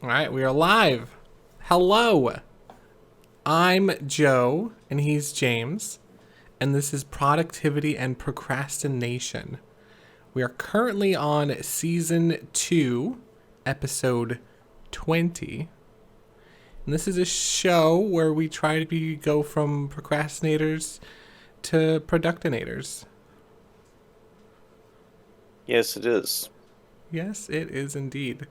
All right, we are live. Hello. I'm Joe, and he's James, and this is Productivity and Procrastination. We are currently on Season 2, Episode 20. And this is a show where we try to go from procrastinators to productinators. Yes, it is. Yes, it is indeed.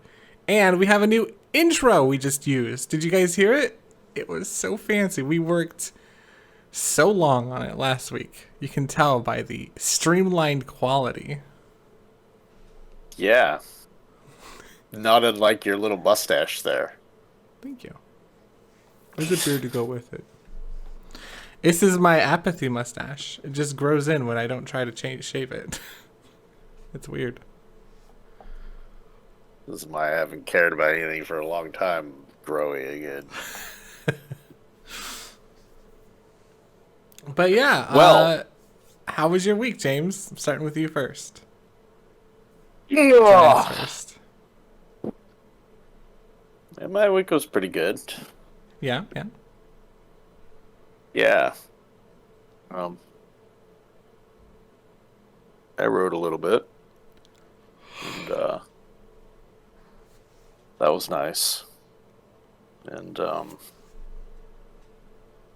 And we have a new intro we just used. Did you guys hear it? It was so fancy. We worked so long on it last week. You can tell by the streamlined quality. Yeah. Not unlike your little mustache there. Thank you. There's a beard to go with it. This is my apathy mustache. It just grows in when I don't try to shave it. It's weird. This is my I haven't cared about anything for a long time growing again. But yeah, Well, how was your week, James? I'm starting with you first. yeah. James first. My week was pretty good. Yeah. Yeah. I wrote a little bit. And that was nice. And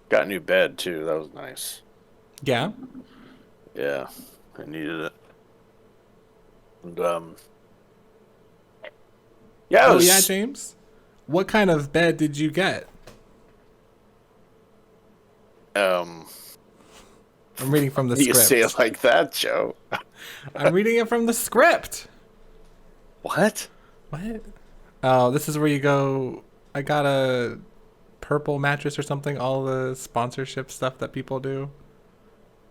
got a new bed too. That was nice. Yeah. Yeah. I needed it. And yeah, Oh yeah, James. What kind of bed did you get? um I'm reading from the you say script. it like that, Joe. I'm reading it from the script. What? What? Oh, this is where you go. I got a purple mattress or something. All the sponsorship stuff that people do.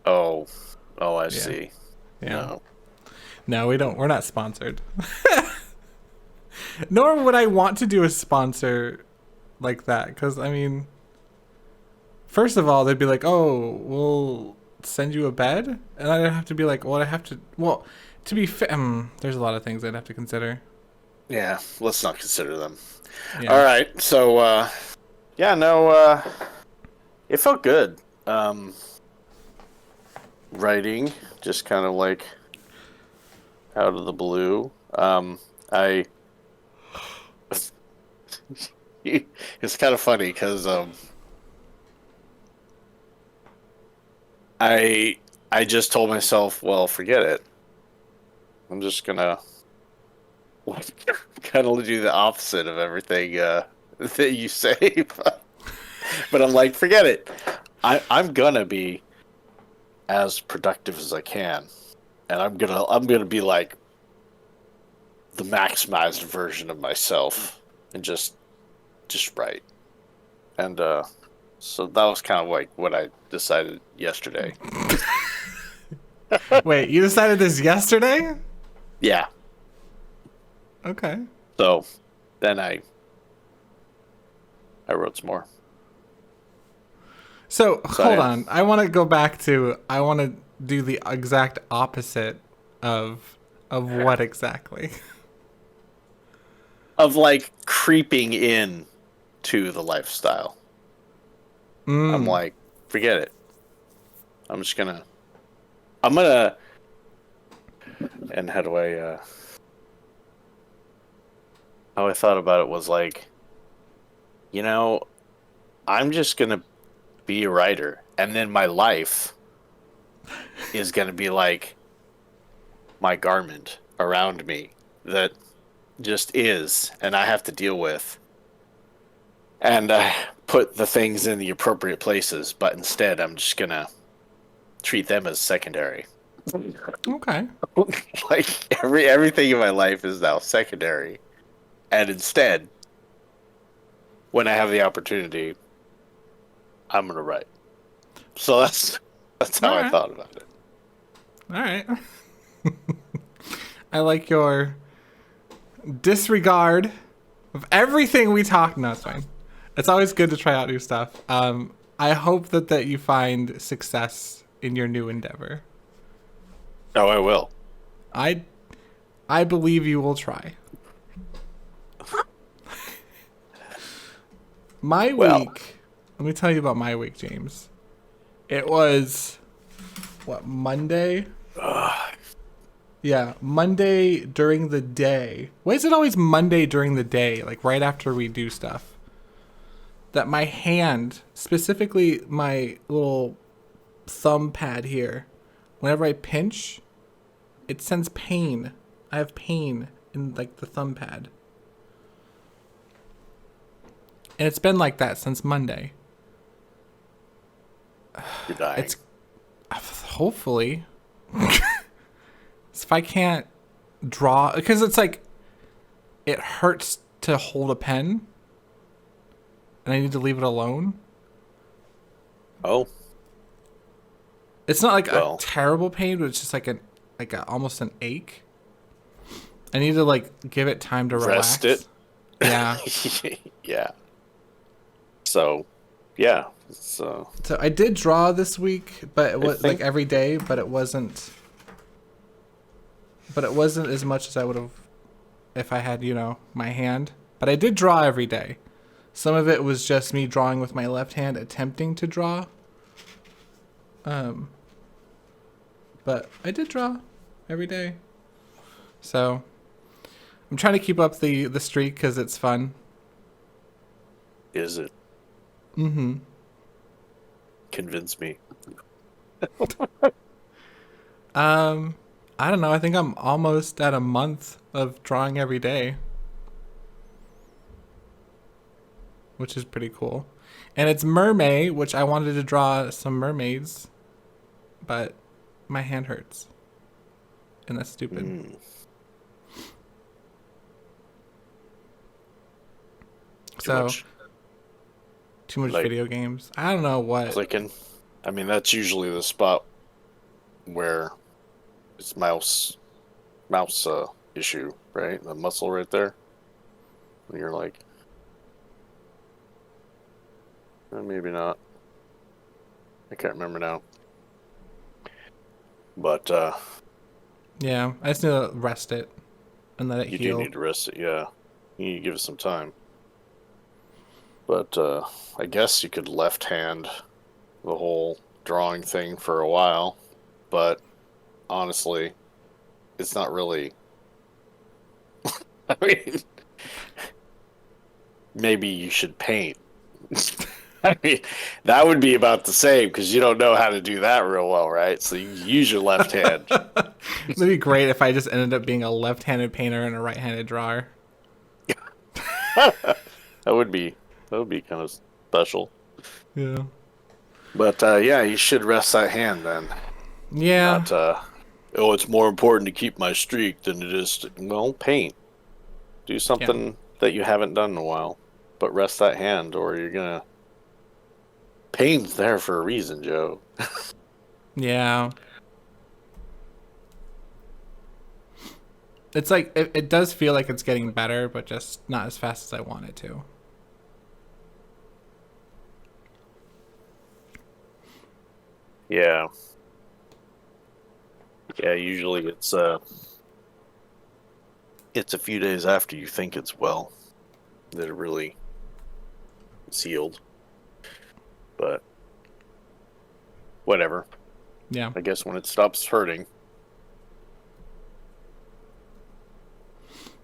Oh, I see. Yeah. No. No, we don't. We're not sponsored. Nor would I want to do a sponsor like that. Because, I mean, first of all, they'd be like, oh, we'll send you a bed. And I'd have to be like, well, I have to. Well, to be fair, there's a lot of things I'd have to consider. Yeah, let's not consider them. Yeah. All right. So, yeah, no, it felt good. Writing, just kind of like out of the blue. I it's kind of funny because I just told myself, well, forget it. I'm just gonna kind of do the opposite of everything that you say, but I'm like, forget it. I'm gonna be as productive as I can, and I'm gonna be like the maximized version of myself, and just write. And so that was kind of like what I decided yesterday. Wait, you decided this yesterday? Yeah. Okay. So then I wrote some more. So, hold yeah. on. I want to go back to, I want to do the exact opposite of what exactly? Of like creeping in to the lifestyle. I'm like, forget it. I'm gonna and how do I how I thought about it was like, I'm just gonna be a writer, and then my life is gonna be like my garment around me that just is, and I have to deal with. And I put the things in the appropriate places, but instead I'm just gonna treat them as secondary. Okay. Like everything in my life is now secondary. And instead, when I have the opportunity, I'm gonna write. So that's how All I right. thought about it. All right. I like your disregard of everything we talked. No, it's fine. It's always good to try out new stuff. I hope that you find success in your new endeavor. Oh, I will. I believe you will try. My Well, week. Let me tell you about my week, James. It was what, Monday? Yeah, Monday during the day. Why is it always Monday during the day, like right after we do stuff? That my hand, specifically my little thumb pad here, whenever I pinch, it sends pain. I have pain in like the thumb pad. And it's been like that since Monday. you're dying. It's hopefully if I can't draw, because it's like it hurts to hold a pen and I need to leave it alone. Oh, It's not like a well, terrible pain, but it's just like almost an ache. I need to like give it time to relax. rest it. Yeah. Yeah. So, yeah. So, So I did draw this week, but it was like think- every day, but it wasn't as much as I would have if I had, my hand. But I did draw every day. Some of it was just me drawing with my left hand, attempting to draw. But I did draw every day. So I'm trying to keep up the streak because it's fun. is it? Mm-hmm. Convince me. I don't know. I think I'm almost at a month of drawing every day, which is pretty cool. And it's mermaid, which I wanted to draw some mermaids, but my hand hurts, and that's stupid. So too much like, video games. I don't know what. clicking. I mean, that's usually the spot where it's mouse issue, right? The muscle right there. And you're like, maybe not. I can't remember now. But Yeah, I just need to rest it and let it you heal. do need to rest it. Yeah, you need to give it some time. But I guess you could left hand the whole drawing thing for a while, but honestly, it's not really. I mean, maybe you should paint. I mean, that would be about the same because you don't know how to do that real well, right? So you use your left hand. It'd be great if I just ended up being a left-handed painter and a right-handed drawer. That would be kind of special. Yeah. But yeah, you should rest that hand then. Yeah. Not, it's more important to keep my streak than it is to, well, paint. Do something that you haven't done in a while, but rest that hand, or you're gonna. Pain's there for a reason, Joe. Yeah. It's like it does feel like it's getting better, but just not as fast as I want it to. Yeah. Yeah, usually it's a few days after you think it's well that it really is healed. But whatever. Yeah. I guess when it stops hurting.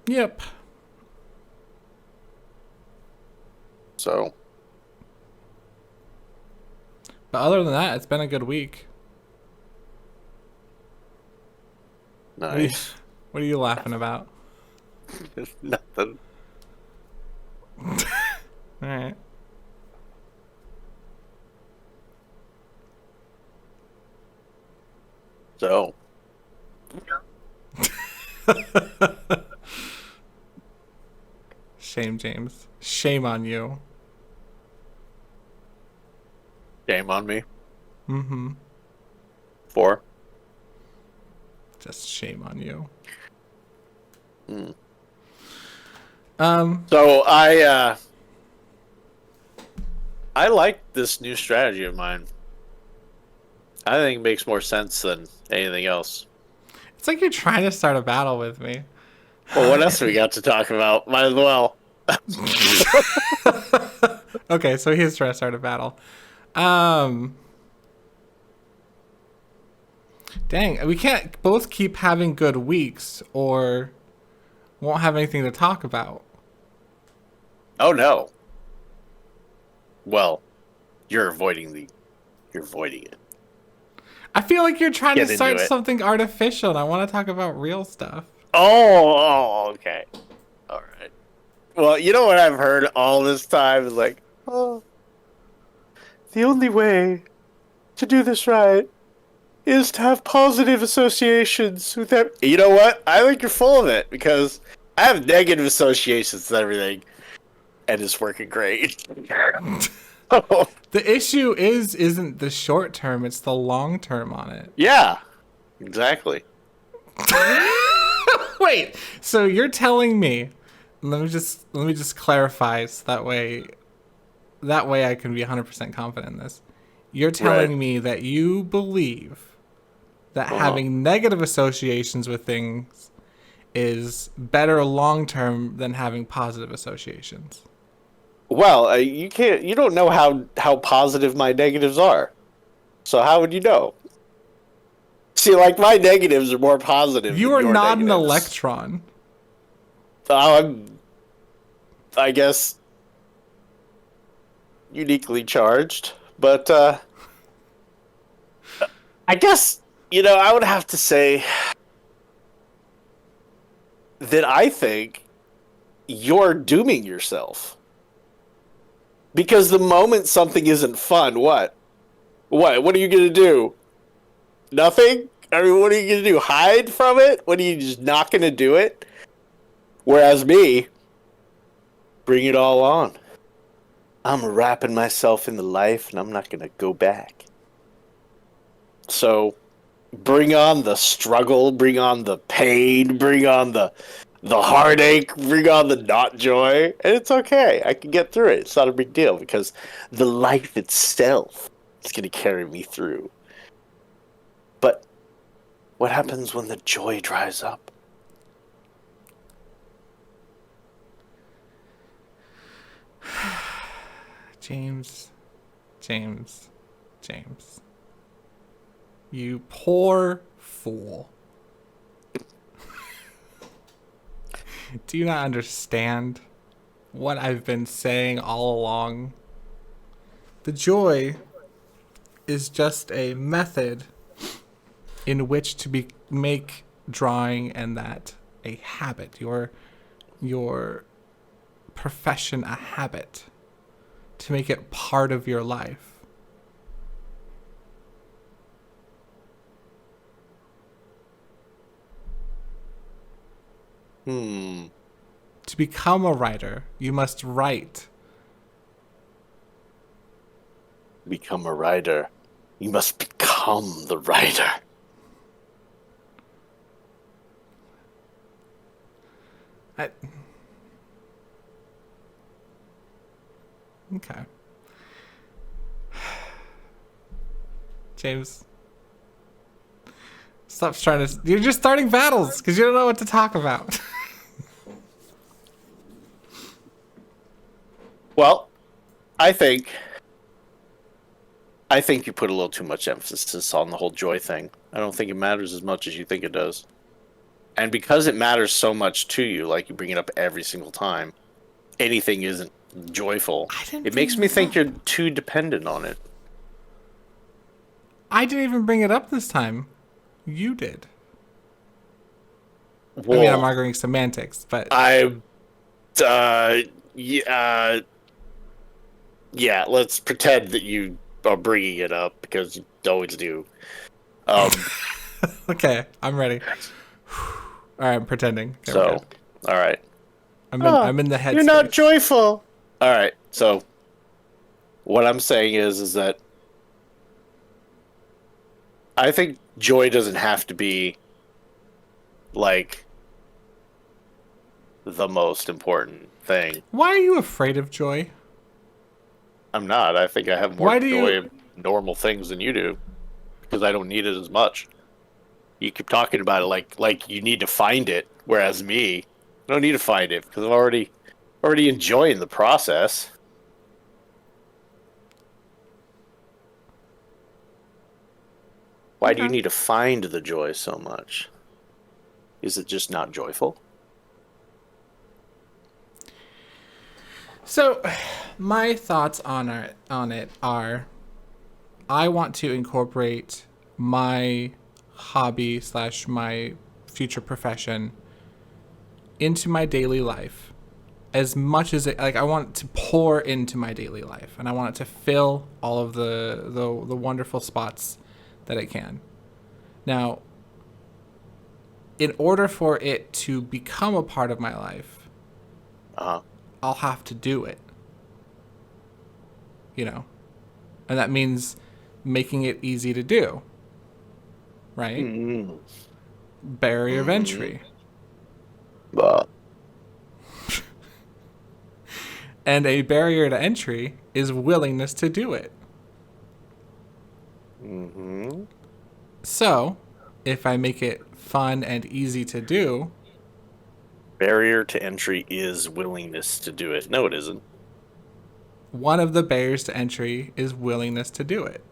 Yep. So, But other than that, it's been a good week. nice. What are you laughing about? Nothing. All right. So, Shame, James. Shame on you. shame on me. Mm-hmm. 4. Just shame on you. Mm. So I like this new strategy of mine. I think it makes more sense than anything else. it's like you're trying to start a battle with me. Well, what else we got to talk about? Might as well. Okay, so he is trying to start a battle. Um, Dang, we can't both keep having good weeks or won't have anything to talk about. Oh no. Well, you're avoiding it. I feel like you're trying to Get into start it. something artificial and I want to talk about real stuff. Okay. All right. Well, you know what I've heard all this time is like, oh, the only way to do this right is to have positive associations with that. You know what? I think you're full of it because I have negative associations with everything, and it's working great. Oh, The issue isn't the short term, it's the long term on it. yeah, exactly. Wait, so you're telling me let me just clarify so that way I can be 100% confident in this. You're Right. telling me that you believe that Uh-huh. having negative associations with things is better long term than having positive associations. Well, you can't. You don't know how positive my negatives are. So how would you know? See, like my negatives are more positive You than are your not an negatives. electron. I'm, I guess, uniquely charged, but I guess I would have to say that I think you're dooming yourself because the moment something isn't fun, what? What are you gonna do? Nothing. I mean, what are you gonna do? Hide from it? What are you just not gonna do it? Whereas me, bring it all on. I'm wrapping myself in the life, and I'm not gonna go back. So bring on the struggle, bring on the pain, bring on the heartache, bring on the not joy, and it's okay. I can get through it. It's not a big deal because the life itself is going to carry me through. But what happens when the joy dries up? James, James, James. You poor fool. Do you not understand what I've been saying all along? The joy is just a method in which to make drawing and that a habit. Your profession a habit. To make it part of your life. Hmm. To become a writer, you must write. Become a writer. You must become the writer. I, okay. James, stop trying to. You're just starting battles because you don't know what to talk about. Well, I think I think you put a little too much emphasis on the whole joy thing. I don't think it matters as much as you think it does. And because it matters so much to you, like you bring it up every single time, anything isn't joyful. I didn't It bring makes me it think up. you're too dependent on it. I didn't even bring it up this time. You did. I mean, I'm Well, arguing semantics, but I, uh, yeah, yeah. Let's pretend that you are bringing it up because you always do. Um, okay, I'm ready. All right, I'm pretending. Okay, we're so, good. all right. I'm in the You're not headspace. joyful. All right. So, what I'm saying is that I think joy doesn't have to be like the most important thing. Why are you afraid of joy? I'm not. I think I have more Why do joy you? in normal things than you do because I don't need it as much. You keep talking about it like you need to find it, whereas me, I don't need to find it because I'm already enjoying the process. Why do you Okay. need to find the joy so much? Is it just not joyful? So, my thoughts on it are, I want to incorporate my hobby slash my future profession into my daily life as much as it, like, I want it to pour into my daily life, and I want it to fill all of the wonderful spots that it can. Now, in order for it to become a part of my life, Uh-huh. I'll have to do it. You know, and that means making it easy to do, right? Mm-hmm. Barrier of Mm-hmm. entry. But And a barrier to entry is willingness to do it. mm-hmm. So, if I make it fun and easy to do, Barrier to entry is willingness to do it. No, it isn't. one of the barriers to entry is willingness to do it.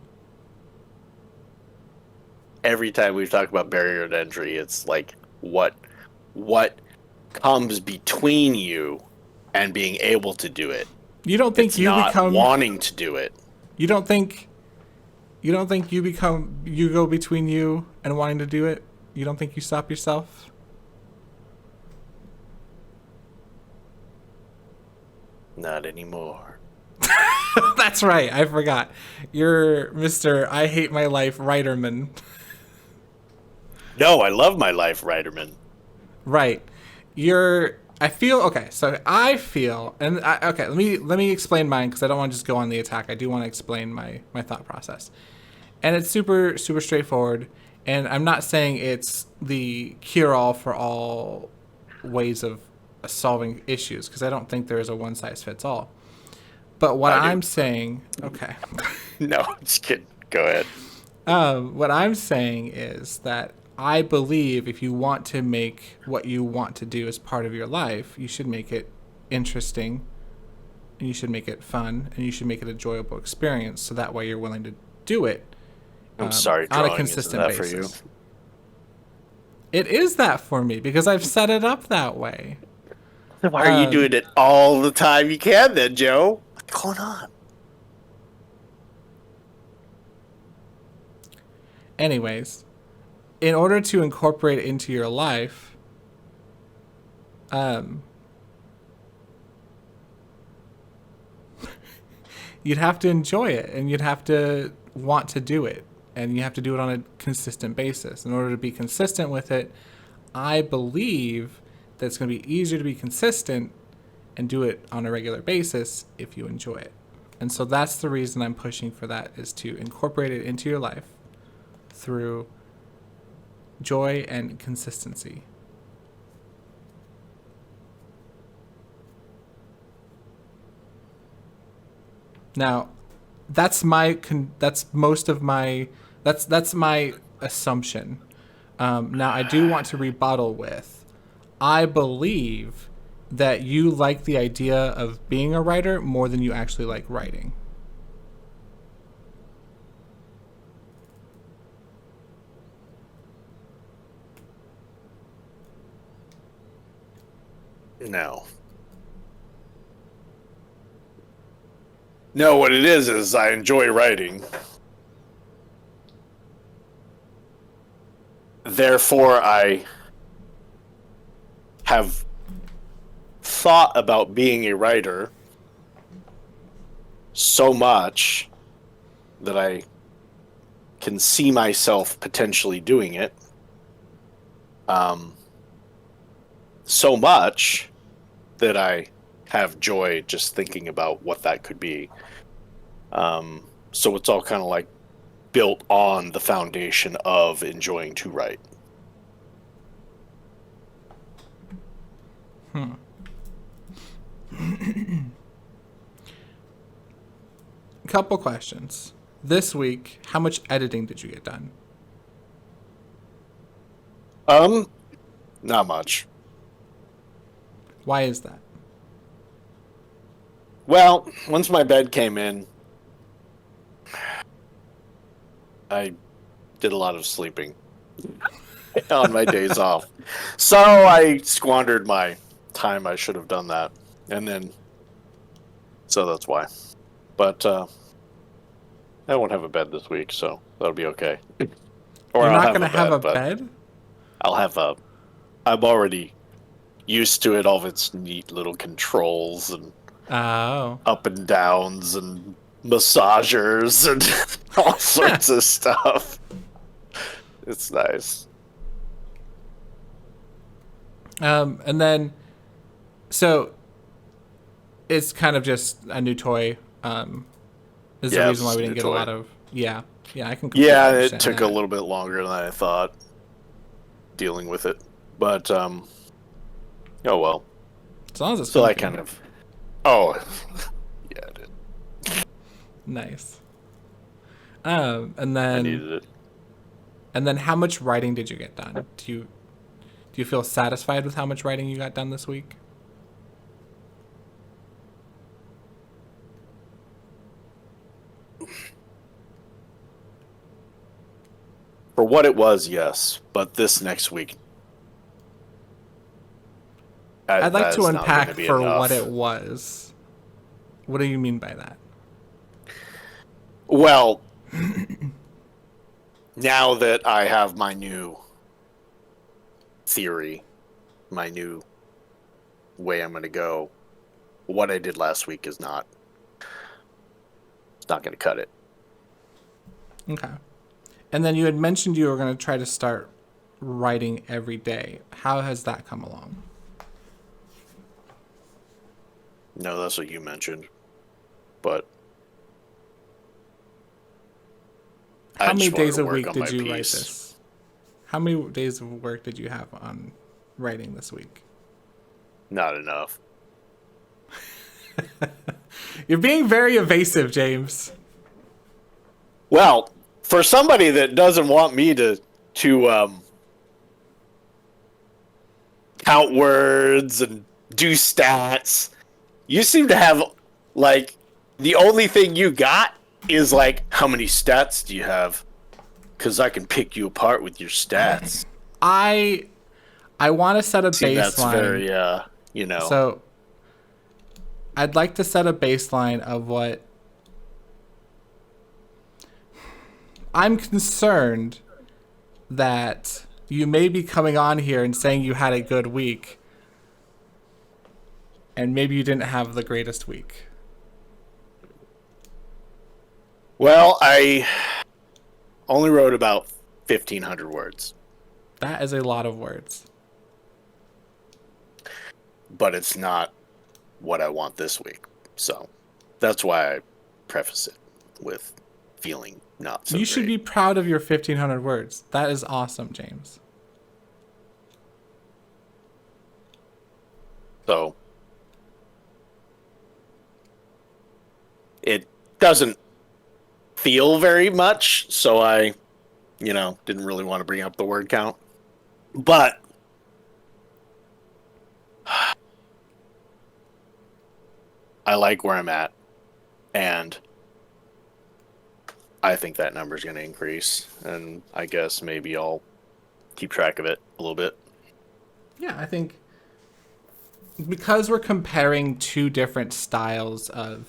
Every time we talk about barrier to entry, it's like what comes between you and being able to do it. You don't think It's you not become wanting to do it. you don't think you don't think you go between you and wanting to do it? You don't think you stop yourself? Not anymore. That's right. I forgot. You're Mr. I hate my life writerman. No, I love my life, Riderman. Right. I feel okay. So I feel, and okay. Let me explain mine because I don't want to just go on the attack. I do want to explain my thought process, and it's super straightforward. And I'm not saying it's the cure all for all ways of solving issues because I don't think there is a one size fits all. But what I do. I'm saying, okay, No, just kidding. Go ahead. what I'm saying is that I believe if you want to make what you want to do as part of your life, you should make it interesting, and you should make it fun, and you should make it a enjoyable experience. So that way you're willing to do it I'm sorry, on a drawing isn't consistent that for you? basis. It is that for me because I've set it up that way. Then why are you doing it all the time you can then, Joe? What's going on? Anyways, in order to incorporate it into your life, you'd have to enjoy it and you'd have to want to do it, and you have to do it on a consistent basis. In order to be consistent with it, I believe that it's going to be easier to be consistent and do it on a regular basis if you enjoy it. And so that's the reason I'm pushing for that, is to incorporate it into your life through joy and consistency. Now, that's my assumption. Now, I do want to rebuttal with, I believe that you like the idea of being a writer more than you actually like writing. No. No, what it is I enjoy writing. Therefore, I have thought about being a writer so much that I can see myself potentially doing it. So much that I have joy just thinking about what that could be. So it's all kind of like built on the foundation of enjoying to write. Couple questions. This week, how much editing did you get done? Not much. Why is that? Well, once my bed came in, I did a lot of sleeping on my days off. So I squandered my time. I should have done that. And then, so that's why. But I won't have a bed this week, so that'll be okay. Or You're I'll not have gonna a have bed, a but bed? I'll have a. I'm already used to it, all of its neat little controls and Oh. up and downs and massagers and all sorts of stuff. It's nice. And then, so it's kind of just a new toy. Is the Yeah, reason why it's we a didn't new get a toy. lot of. Yeah, I can completely Yeah, it understand took a that. little bit longer than I thought dealing with it. But oh well. As long as it's So I comfy. kind of oh yeah, I did. Nice. And I then needed it. how much writing did you get done? Do you feel satisfied with how much writing you got done this week? For what it was, yes. But this next week I'd like that to is not going unpack to be for what enough. it was. What do you mean by that? Well, now that I have my new theory, my new way I'm going to go, what I did last week is not it's not going to cut it. Okay. And then you had mentioned you were going to try to start writing every day. How has that come along? No, that's what you mentioned. But How I many just wanted days to a work week on did my you write piece. this? How many days of work did you have on writing this week? Not enough. You're being very evasive, James. Well, for somebody that doesn't want me to count words and do stats, you seem to have like the only thing you got is like how many stats do you have? Because I can pick you apart with your stats. I want to set a See, that's baseline. very you know. So I'd like to set a baseline of what I'm concerned that you may be coming on here and saying you had a good week, and maybe you didn't have the greatest week. Well, I only wrote about 1,500 words, That is a lot of words. but it's not what I want this week. So that's why I preface it with feeling not so You should be great. proud of your 1,500 words. That is awesome, James. So it doesn't feel very much, so I, didn't really want to bring up the word count. But I like where I'm at, and I think that number is going to increase, and I guess maybe I'll keep track of it a little bit. Yeah, I think because we're comparing two different styles of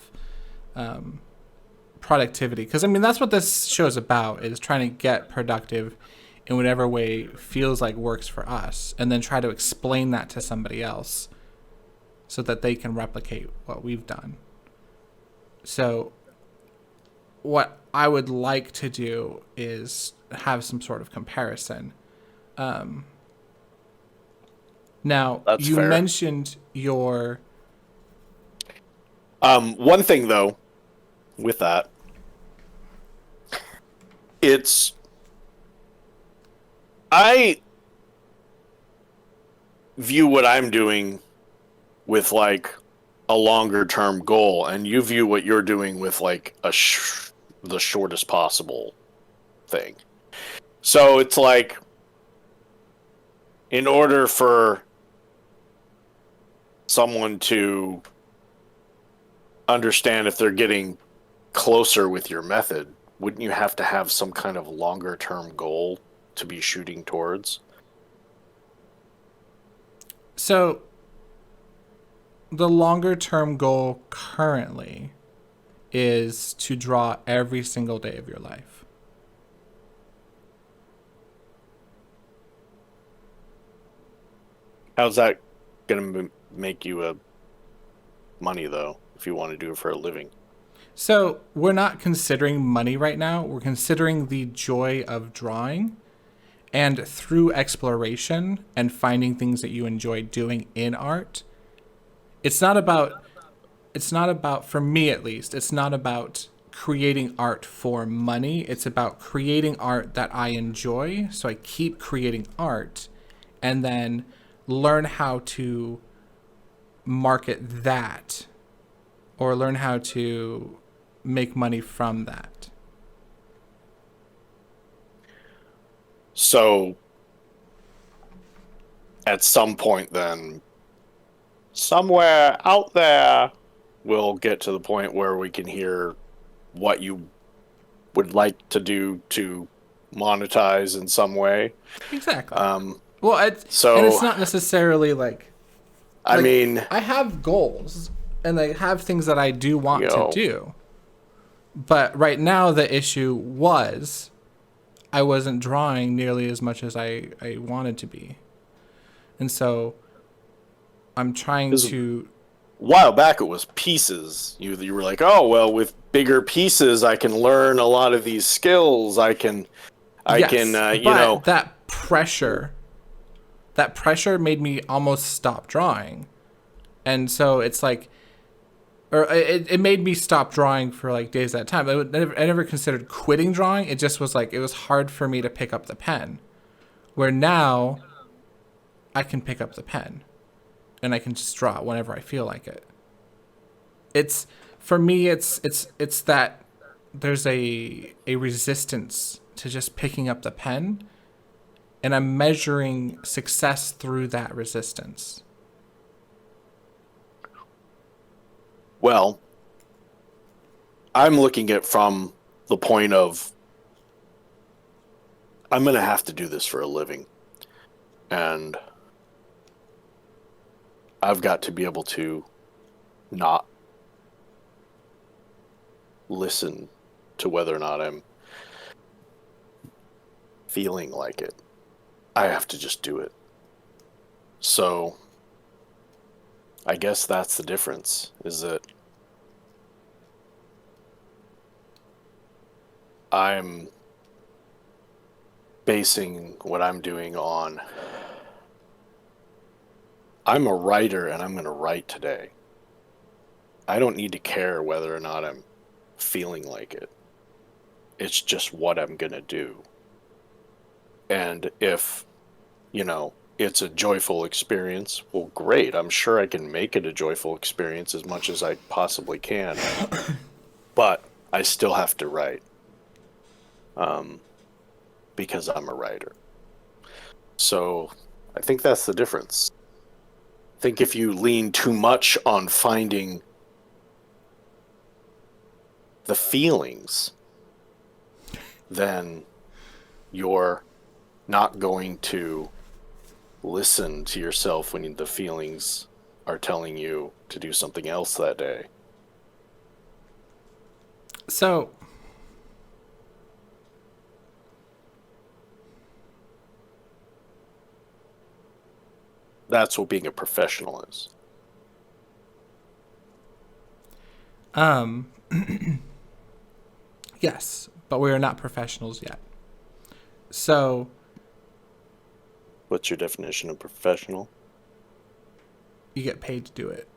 productivity, because I mean that's what this show is about, is trying to get productive in whatever way feels like works for us, and then try to explain that to somebody else so that they can replicate what we've done. So what I would like to do is have some sort of comparison. Now, That's you fair. mentioned your... One thing, though, with that, I view what I'm doing with like a longer term goal, and you view what you're doing with like the shortest possible thing. So it's like, in order for someone to understand if they're getting closer with your method, wouldn't you have to have some kind of longer term goal to be shooting towards? So the longer term goal currently is to draw every single day of your life. How's that going to make you a money though, if you want to do it for a living? So we're not considering money right now. We're considering the joy of drawing, and through exploration and finding things that you enjoy doing in art. It's not about for me at least, it's not about creating art for money. It's about creating art that I enjoy. So I keep creating art and then learn how to market that or learn how to make money from that. So at some point then, somewhere out there, we'll get to the point where we can hear what you would like to do to monetize in some way. Exactly. Um, Well, and it's so, not necessarily like I mean, I have goals and I have things that I do want you to know, do. But right now the issue was I wasn't drawing nearly as much as I wanted to be. And so I'm trying 'cause a to while back it was pieces. You were like, oh well, with bigger pieces, I can learn a lot of these skills. yes, You know, but that pressure made me almost stop drawing. And so it's like or it made me stop drawing for like days at a time. I never considered quitting drawing. It just was like it was hard for me to pick up the pen. Where now I can pick up the pen and I can just draw whenever I feel like it. It's for me it's that there's a resistance to just picking up the pen and I'm measuring success through that resistance. well, I'm looking at from the point of I'm going to have to do this for a living. And I've got to be able to not listen to whether or not I'm feeling like it. I have to just do it. So I guess that's the difference, is that I'm basing what I'm doing on I'm a writer and I'm going to write today. I don't need to care whether or not I'm feeling like it. It's just what I'm going to do. And if, it's a joyful experience, well, great. I'm sure I can make it a joyful experience as much as I possibly can. But I still have to write because I'm a writer. So I think that's the difference. I think if you lean too much on finding the feelings, then you're not going to listen to yourself when the feelings are telling you to do something else that day. So That's what being a professional is. yes, but we are not professionals yet. So What's your definition of professional? you get paid to do it.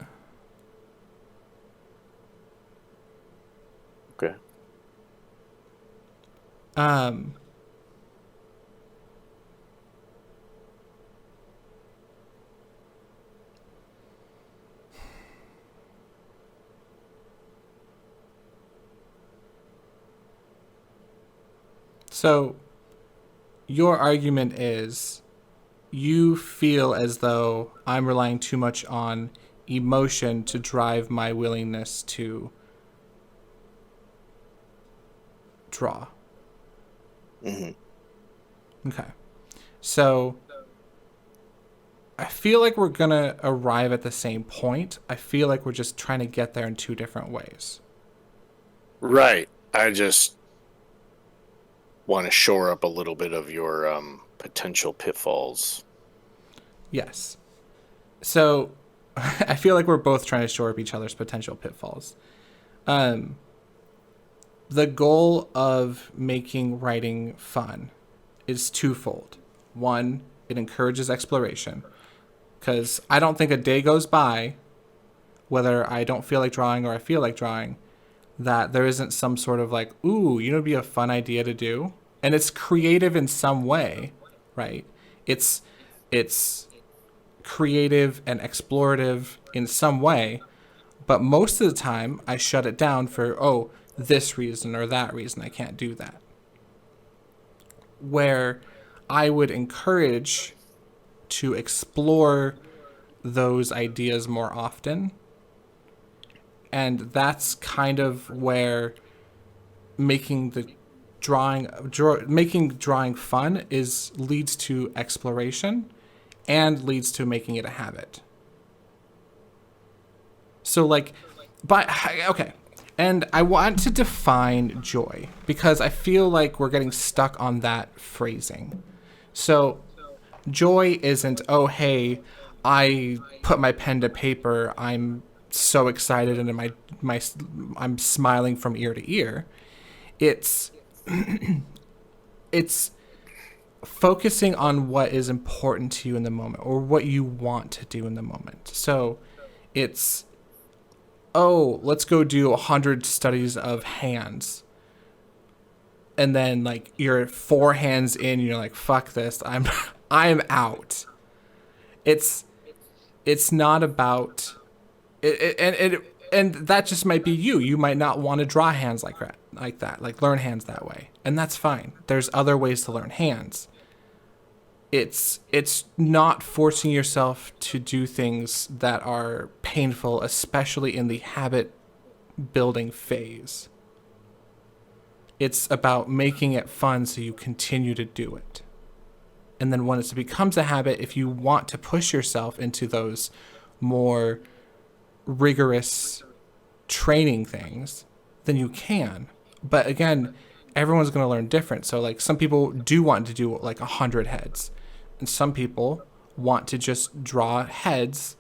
Okay. So your argument is you feel as though I'm relying too much on emotion to drive my willingness to draw. Hmm. Okay. So I feel like we're going to arrive at the same point. I feel like we're just trying to get there in two different ways. Right. I just want to shore up a little bit of your potential pitfalls. Yes. So I feel like we're both trying to shore up each other's potential pitfalls. Um, the goal of making writing fun is twofold. One, it encourages exploration, because I don't think a day goes by, whether I don't feel like drawing or I feel like drawing, that there isn't some sort of like, ooh, you know, it'd be a fun idea to do, and it's creative in some way, right? It's creative and explorative in some way, but most of the time I shut it down for, oh, this reason or that reason I can't do that. Where I would encourage to explore those ideas more often. And that's kind of where making the making drawing fun is leads to exploration and leads to making it a habit. So like, but okay. And I want to define joy because I feel like we're getting stuck on that phrasing. So joy isn't, oh, hey, I put my pen to paper, I'm so excited and my I'm smiling from ear to ear. It's it's focusing on what is important to you in the moment or what you want to do in the moment. So it's, oh, let's go do 100 studies of hands. And then like you're 4 hands in, you're like, fuck this, I'm out. It's not about and that just might be you. You might not want to draw hands like that, like learn hands that way, and that's fine. There's other ways to learn hands. It's not forcing yourself to do things that are painful, especially in the habit building phase. It's about making it fun so you continue to do it. And then when it becomes a habit, if you want to push yourself into those more rigorous training things, then you can. But again, everyone's going to learn different. So like some people do want to do like 100 heads, and some people want to just draw heads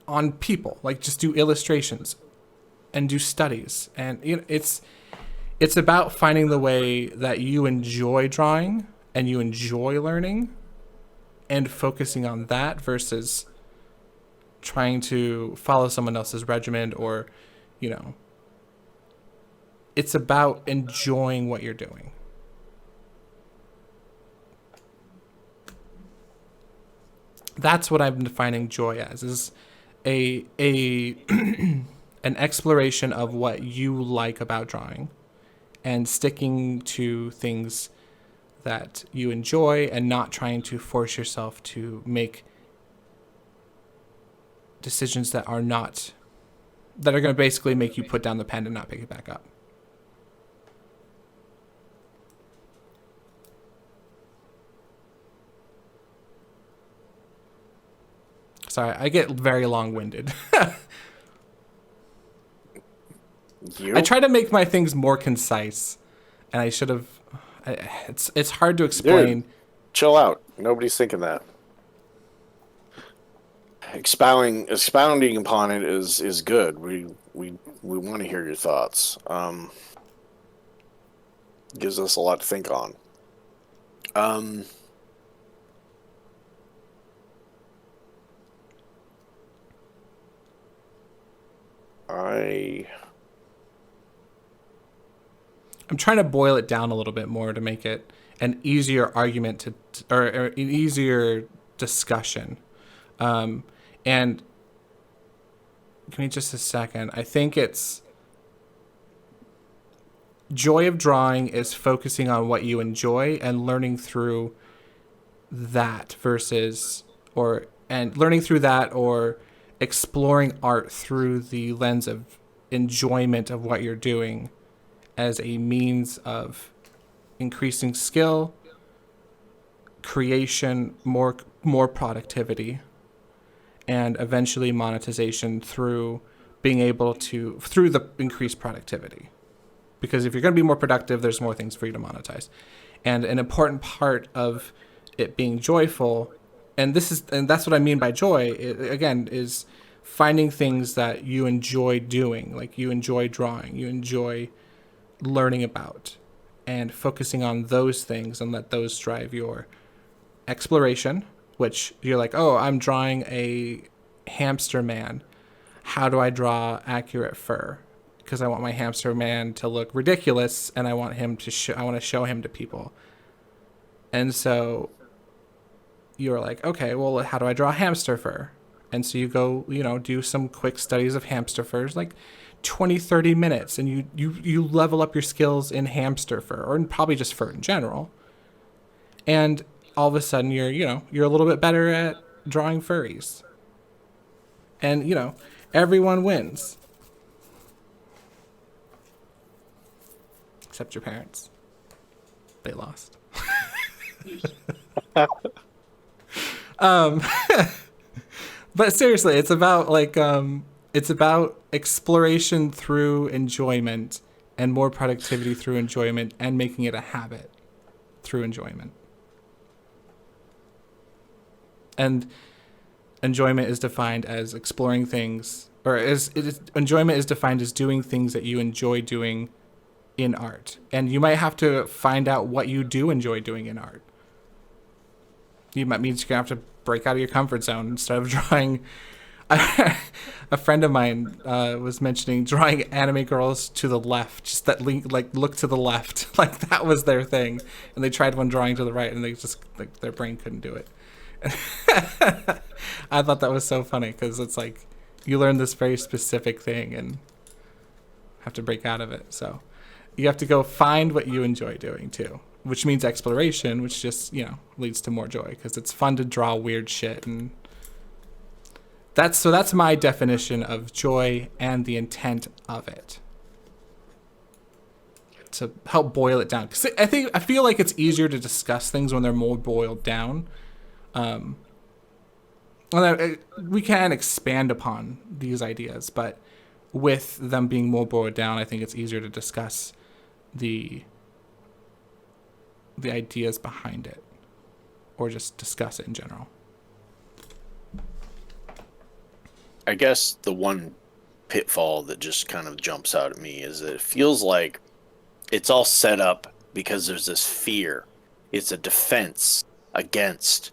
on people, like just do illustrations and do studies. And you know, it's about finding the way that you enjoy drawing and you enjoy learning and focusing on that versus trying to follow someone else's regimen or, you know, it's about enjoying what you're doing. That's what I'm defining joy as, is a an exploration of what you like about drawing and sticking to things that you enjoy and not trying to force yourself to make decisions that are going to basically make you put down the pen and not pick it back up. Sorry, I get very long-winded. You? I try to make my things more concise, and I should have. It's hard to explain. Dude, chill out. Nobody's thinking that. Expounding upon it is good. We want to hear your thoughts. Gives us a lot to think on. I'm trying to boil it down a little bit more to make it an easier argument or an easier discussion. And give me just a second. I think it's joy of drawing is focusing on what you enjoy and learning through that or exploring art through the lens of enjoyment of what you're doing as a means of increasing skill, creation, more productivity, and eventually monetization through being able to through the increased productivity. Because if you're going to be more productive, there's more things for you to monetize. And an important part of it being joyful, and that's what I mean by joy, again, is finding things that you enjoy doing, like you enjoy drawing, you enjoy learning about, and focusing on those things and let those drive your exploration, which you're like, oh, I'm drawing a hamster man. How do I draw accurate fur? Because I want my hamster man to look ridiculous, and I want him to I want to show him to people. And so you're like, okay, well, how do I draw hamster fur? And so you go, do some quick studies of hamster furs, like 20, 30 minutes, and you level up your skills in hamster fur, or in probably just fur in general. And all of a sudden you're a little bit better at drawing furries. And, everyone wins. Except your parents. They lost. But seriously, it's about it's about exploration through enjoyment and more productivity through enjoyment and making it a habit through enjoyment. And enjoyment is defined as exploring things, or enjoyment is defined as doing things that you enjoy doing in art. And you might have to find out what you do enjoy doing in art. You might mean you're gonna have to break out of your comfort zone instead of drawing. A friend of mine was mentioning drawing anime girls to the left, just that look to the left, like that was their thing. And they tried one drawing to the right, and they just their brain couldn't do it. I thought that was so funny because it's like you learn this very specific thing and have to break out of it. So you have to go find what you enjoy doing too, which means exploration, which just, leads to more joy because it's fun to draw weird shit. And that's my definition of joy and the intent of it. To help boil it down. Because I feel like it's easier to discuss things when they're more boiled down. We can expand upon these ideas, but with them being more boiled down, I think it's easier to discuss the ideas behind it, or just discuss it in general. I guess the one pitfall that just kind of jumps out at me is that it feels like it's all set up because there's this fear. It's a defense against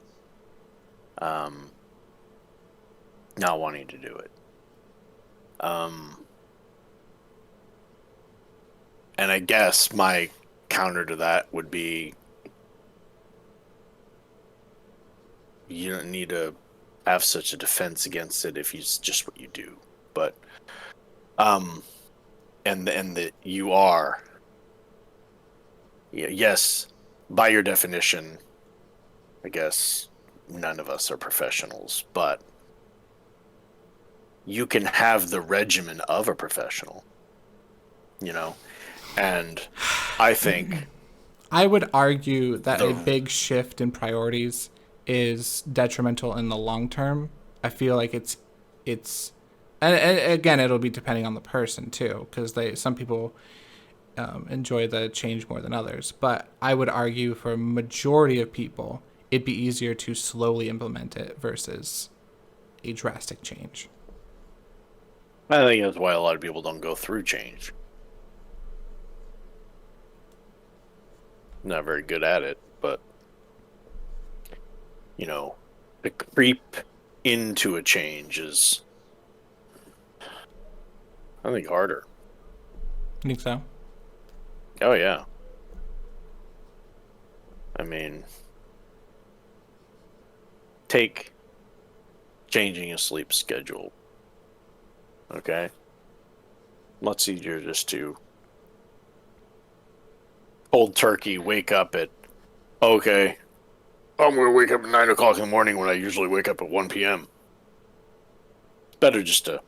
not wanting to do it. And I guess my counter to that would be you don't need to have such a defense against it if it's just what you do. But and that you are, yes, by your definition, I guess none of us are professionals, but you can have the regimen of a professional, and I think I would argue that a big shift in priorities is detrimental in the long term. I feel like it's and again, it'll be depending on the person too, because some people enjoy the change more than others. But I would argue for a majority of people, it'd be easier to slowly implement it versus a drastic change. I think that's why a lot of people don't go through change. Not very good at it, but to creep into a change is, I think, harder. You think so? Oh, yeah. I mean, take changing a sleep schedule. Okay? Much easier just to cold turkey wake up at, okay, I'm going to wake up at 9 o'clock in the morning when I usually wake up at 1 p.m. It's better just to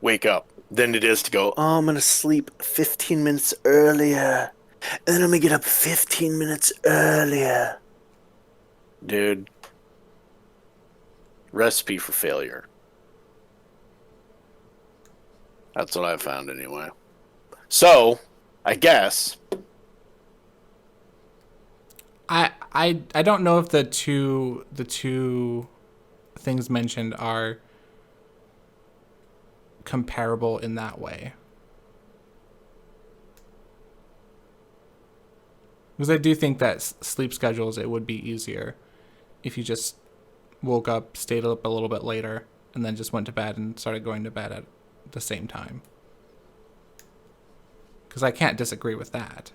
wake up than it is to go, oh, I'm going to sleep 15 minutes earlier. And then I'm going to get up 15 minutes earlier. Dude, recipe for failure. That's what I found anyway. So, I guess. I don't know if the two things mentioned are comparable in that way. Because I do think that sleep schedules, it would be easier if you just woke up, stayed up a little bit later, and then just went to bed and started going to bed at the same time. Because I can't disagree with that.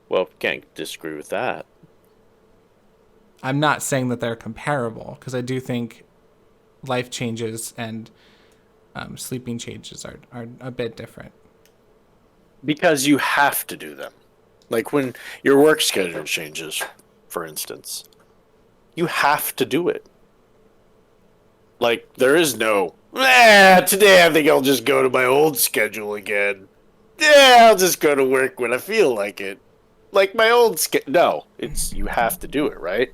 Well, can't disagree with that. I'm not saying that they're comparable, because I do think life changes and sleeping changes are a bit different. Because you have to do them. Like when your work schedule changes, for instance, you have to do it. Like, there is no, today I think I'll just go to my old schedule again. Yeah, I'll just go to work when I feel like it. Like my old schedule. No, it's, you have to do it, right?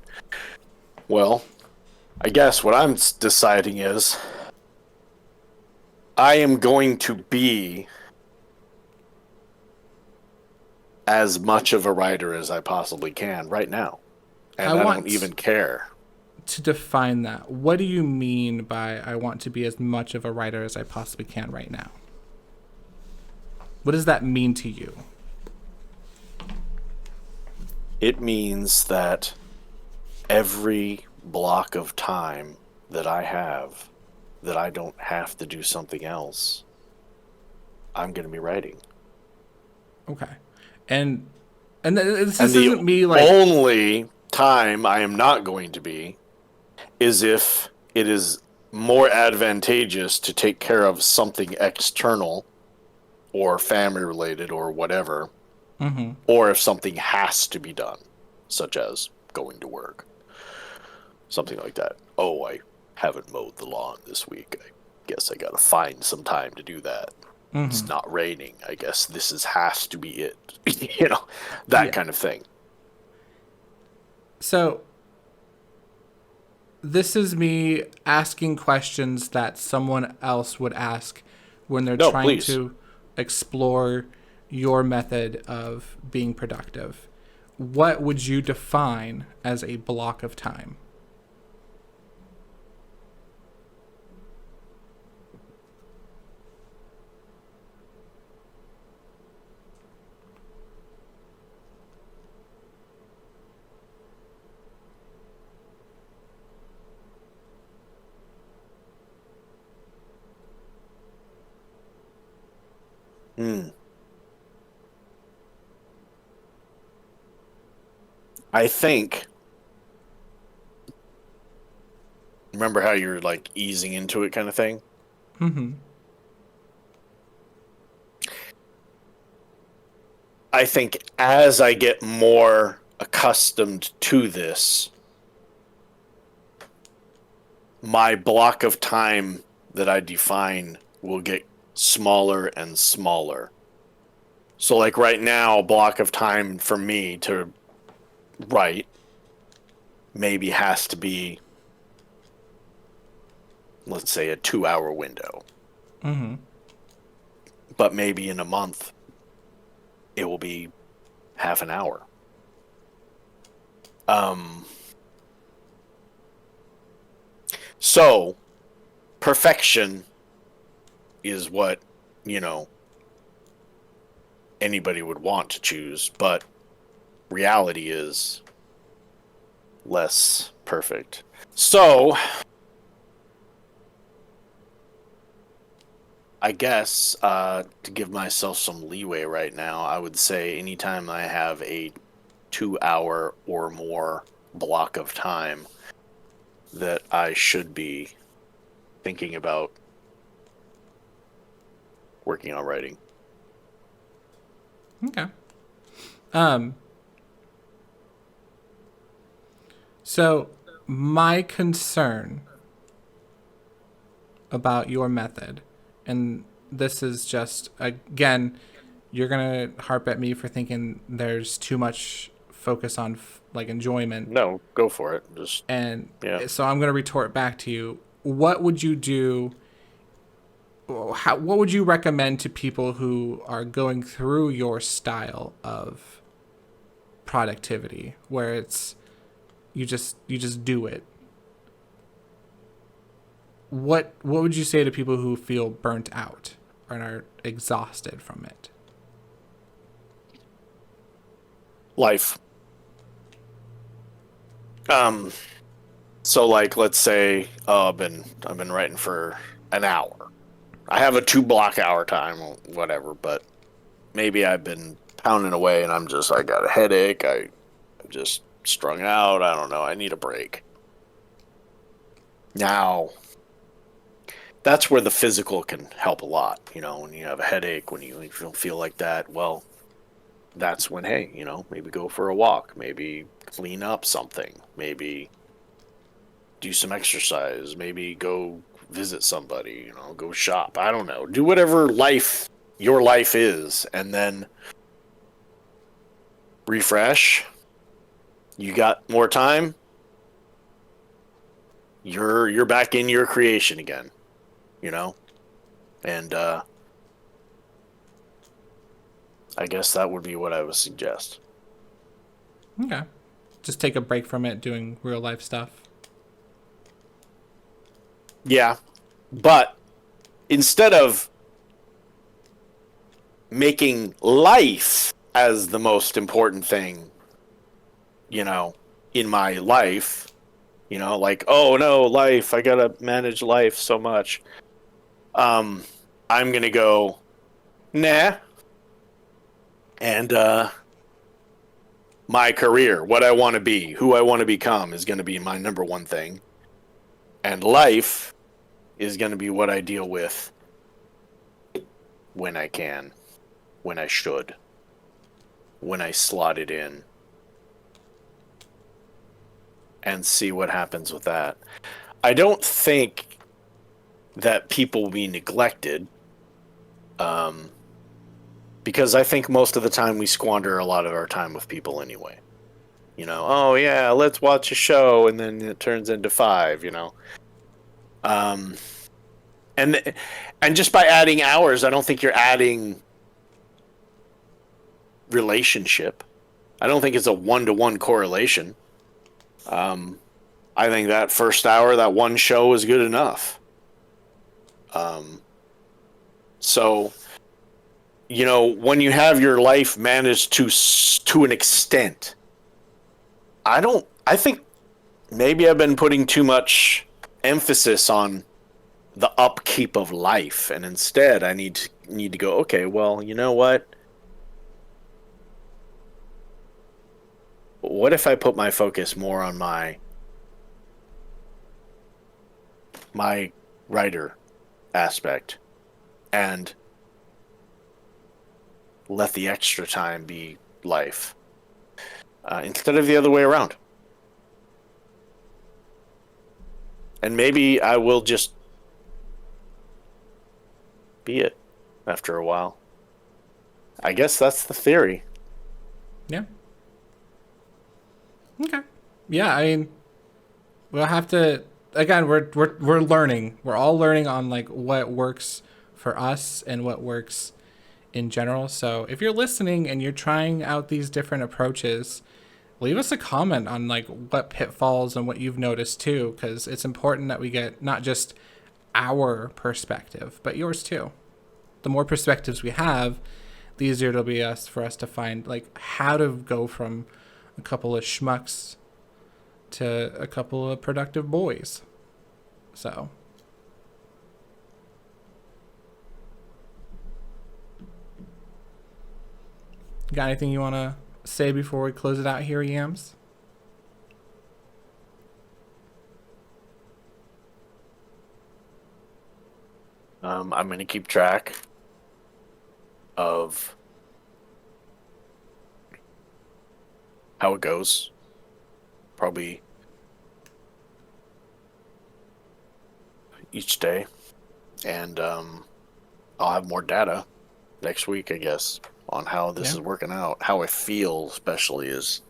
Well, I guess what I'm deciding is I am going to be as much of a writer as I possibly can right now. And I don't even care. To define that, what do you mean by I want to be as much of a writer as I possibly can right now? What does that mean to you? It means that every block of time that I have, that I don't have to do something else, I'm going to be writing. Okay. And this And the isn't me like only time I am not going to be is if it is more advantageous to take care of something external or family related or whatever, or if something has to be done, such as going to work, something like that. Oh, I haven't mowed the lawn this week. I guess I gotta find some time to do that. It's not raining. I guess has to be it. That Yeah. kind of thing. So this is me asking questions that someone else would ask when they're No, trying please. to explore your method of being productive. What would you define as a block of time? I think. Remember how you're like easing into it, kind of thing. I think as I get more accustomed to this, my block of time that I define will get smaller and smaller. So, like right now, a block of time for me to write maybe has to be, let's say, a 2-hour window. But maybe in a month, it will be half an hour. So, perfection is what, anybody would want to choose, but reality is less perfect. So, I guess to give myself some leeway right now, I would say anytime I have a 2-hour or more block of time that I should be thinking about working on writing. Okay. So My concern about your method, and this is just, again, you're going to harp at me for thinking there's too much focus on like enjoyment. No, go for it. Just And yeah. so I'm going to retort back to you. What would you do? What would you recommend to people who are going through your style of productivity, where it's you just do it? What would you say to people who feel burnt out and are exhausted from it? Life. Um. So like, let's say I've been writing for an hour. I have a 2 block hour time, or whatever, but maybe I've been pounding away and I got a headache. I'm just strung out. I don't know. I need a break. Now, that's where the physical can help a lot. When you have a headache, when you don't feel like that, well, that's when, hey, maybe go for a walk, maybe clean up something, maybe do some exercise, maybe go visit somebody, go shop. I don't know. Do whatever your life is, and then refresh. You got more time. You're back in your creation again, you know? And I guess that would be what I would suggest. Okay. Just take a break from it, doing real life stuff. Yeah. But instead of making life as the most important thing, in my life, like, oh no, life, I gotta manage life so much. Um, I'm gonna go, nah. And my career, what I want to be, who I want to become is gonna be my number one thing. And life is gonna be what I deal with when I can, when I should, when I slot it in, and see what happens with that. I don't think that people will be neglected, um, because I think most of the time we squander a lot of our time with people anyway. Oh yeah, let's watch a show, and then it turns into five. Um, and and just by adding hours, I don't think you're adding relationship. I don't think it's a 1-to-1 correlation. Um, I think that first hour, that one show is good enough. Um, so when you have your life managed to an extent, I think maybe I've been putting too much emphasis on the upkeep of life, and instead I need to go, okay, well, you know what if I put my focus more on my writer aspect, and let the extra time be life, instead of the other way around. And maybe I will just be it after a while. I guess that's the theory. Yeah. Okay. Yeah, I mean, we'll have to. Again, we're learning. We're all learning on like what works for us and what works in general. So if you're listening and you're trying out these different approaches, leave us a comment on like what pitfalls and what you've noticed too, because it's important that we get not just our perspective but yours too. The more perspectives we have, the easier it'll be for us to find like how to go from a couple of schmucks to a couple of productive boys. So got anything you want to say before we close it out here, Yams? I'm going to keep track of how it goes. Probably each day, and I'll have more data next week, I guess, on how this Yeah. is working out. How I feel, especially, is,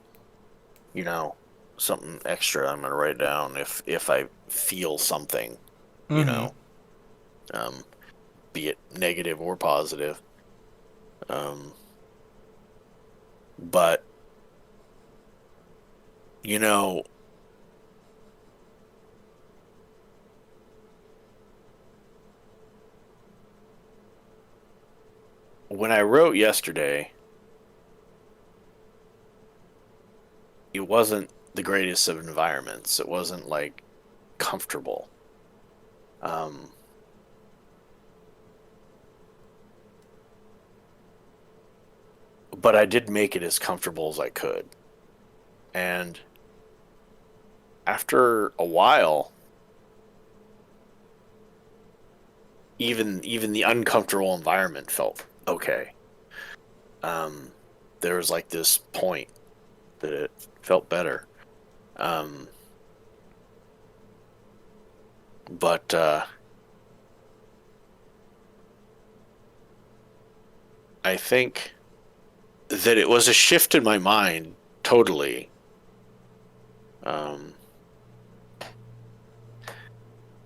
you know, something extra I'm gonna write down if I feel something, you Mm-hmm. know, um, be it negative or positive. Um, but you know, when I wrote yesterday, it wasn't the greatest of environments. It wasn't like comfortable. Um, but I did make it as comfortable as I could. And after a while, even the uncomfortable environment felt okay. Um, there was like this point that it felt better. Um, but I think that it was a shift in my mind totally. Um,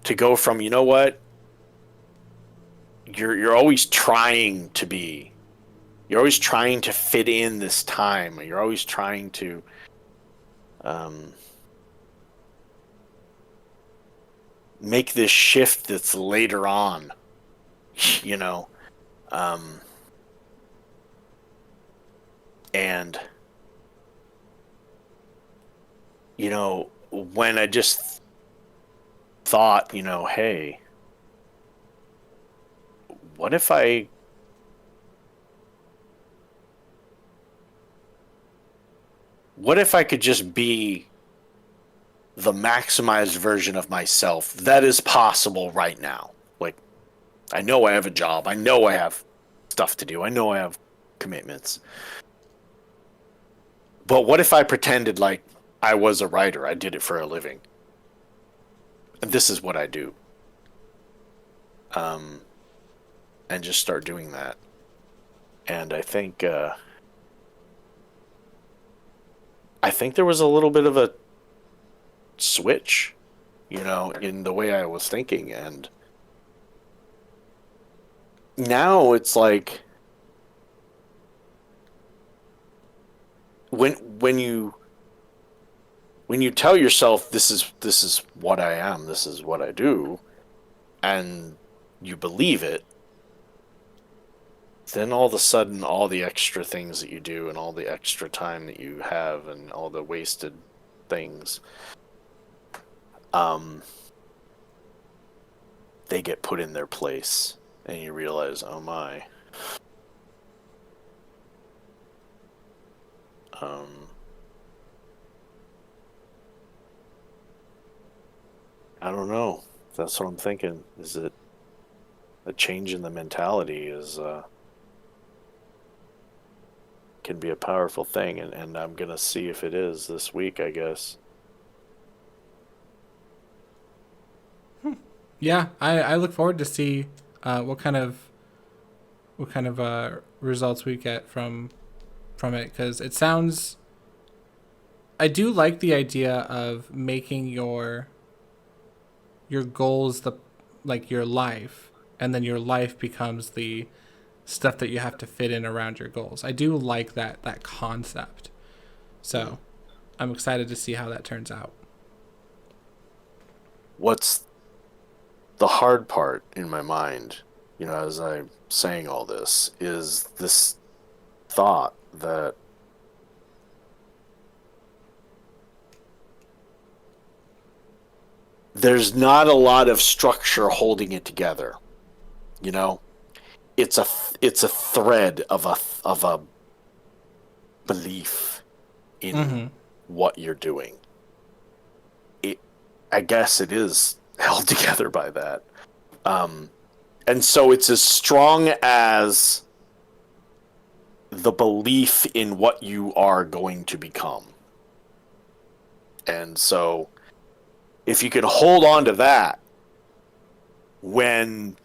to go from, you know what, you're always trying to be, you're always trying to fit in this time. You're always trying to um, make this shift that's later on, you know. Um, and you know, when I just thought, you know, hey, what if I what if I could just be the maximized version of myself that is possible right now? Like, I know I have a job. I know I have stuff to do. I know I have commitments. But what if I pretended like I was a writer? I did it for a living. And this is what I do. Um, and just start doing that. And I think there was a little bit of a switch, you know, in the way I was thinking. And now it's like when when you when you tell yourself this is what I am, this is what I do, and you believe it, then all of a sudden all the extra things that you do and all the extra time that you have and all the wasted things, um they get put in their place, and you realize, oh my. um I don't know. That's what I'm thinking. Is it a change in the mentality is can be a powerful thing, and I'm gonna see if it is this week, I guess. Yeah, I look forward to see what kind of results we get from it, because it sounds. I do like the idea of making your goals the like your life, and then your life becomes the stuff that you have to fit in around your goals. I do like that concept. Hmm. So I'm excited to see how that turns out. What's the hard part in my mind, you know, as I'm saying all this, is this thought that there's not a lot of structure holding it together. You know, it's a it's a thread of a belief in Mm-hmm. what you're doing. It, I guess it is held together by that. Um, and so it's as strong as the belief in what you are going to become. And so if you can hold on to that, when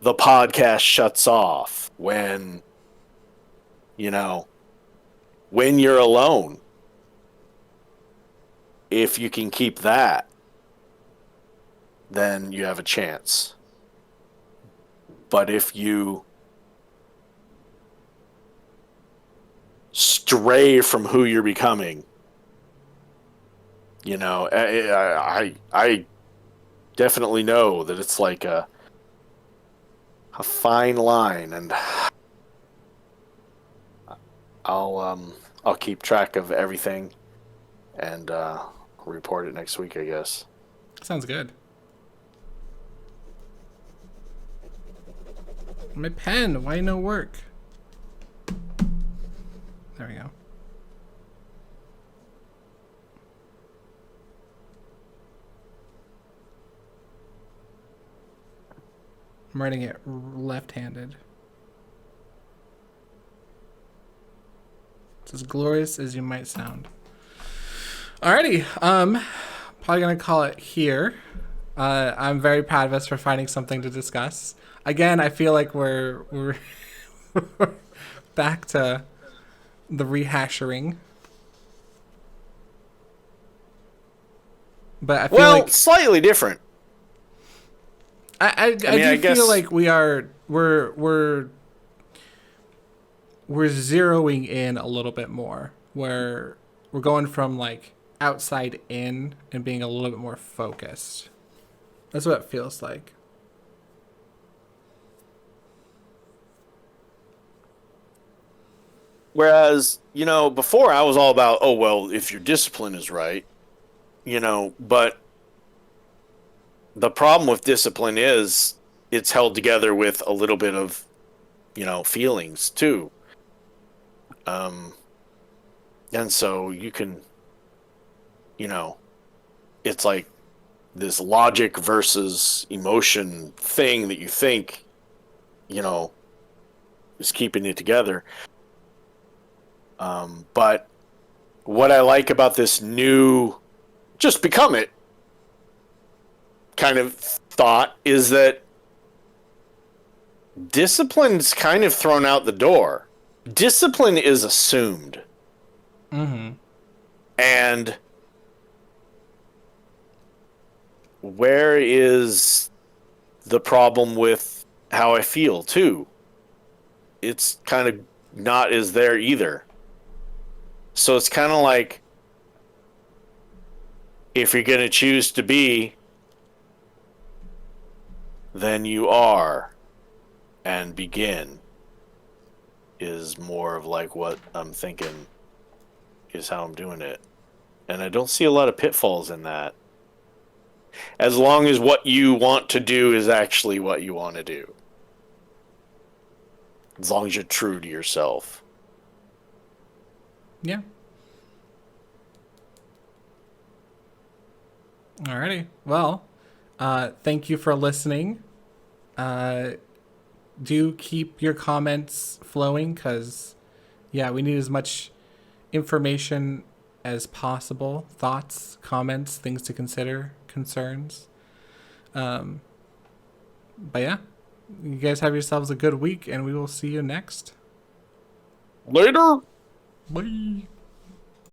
the podcast shuts off, when, you know, when you're alone. If you can keep that, then you have a chance. But if you stray from who you're becoming, I definitely know that it's like a fine line, and I'll keep track of everything and report it next week, I guess. Sounds good. My pen, why no work? There we go. I'm writing it left-handed. It's as glorious as you might sound. Alrighty, probably gonna call it here. I'm very proud of us for finding something to discuss. Again, I feel like we're back to the rehashing. But I feel like slightly different. I guess feel like we're zeroing in a little bit more, where we're going from like outside in and being a little bit more focused. That's what it feels like. Whereas, before I was all about, oh, well, if your discipline is right, but the problem with discipline is it's held together with a little bit of, feelings too. And so you can, it's like this logic versus emotion thing that you think, is keeping it together. But what I like about this new just become it kind of thought is that discipline's kind of thrown out the door. Discipline is assumed. Mm-hmm. And where is the problem with how I feel, too? It's kind of not as there either. So it's kind of like, if you're going to choose to be, then you are, and begin is more of like what I'm thinking is how I'm doing it. And I don't see a lot of pitfalls in that. As long as what you want to do is actually what you want to do. As long as you're true to yourself. Yeah. Alrighty. Well, thank you for listening. Do keep your comments flowing, because, yeah, we need as much information as possible. Thoughts, comments, things to consider, concerns. But yeah, you guys have yourselves a good week, and we will see you next. Later. Bye.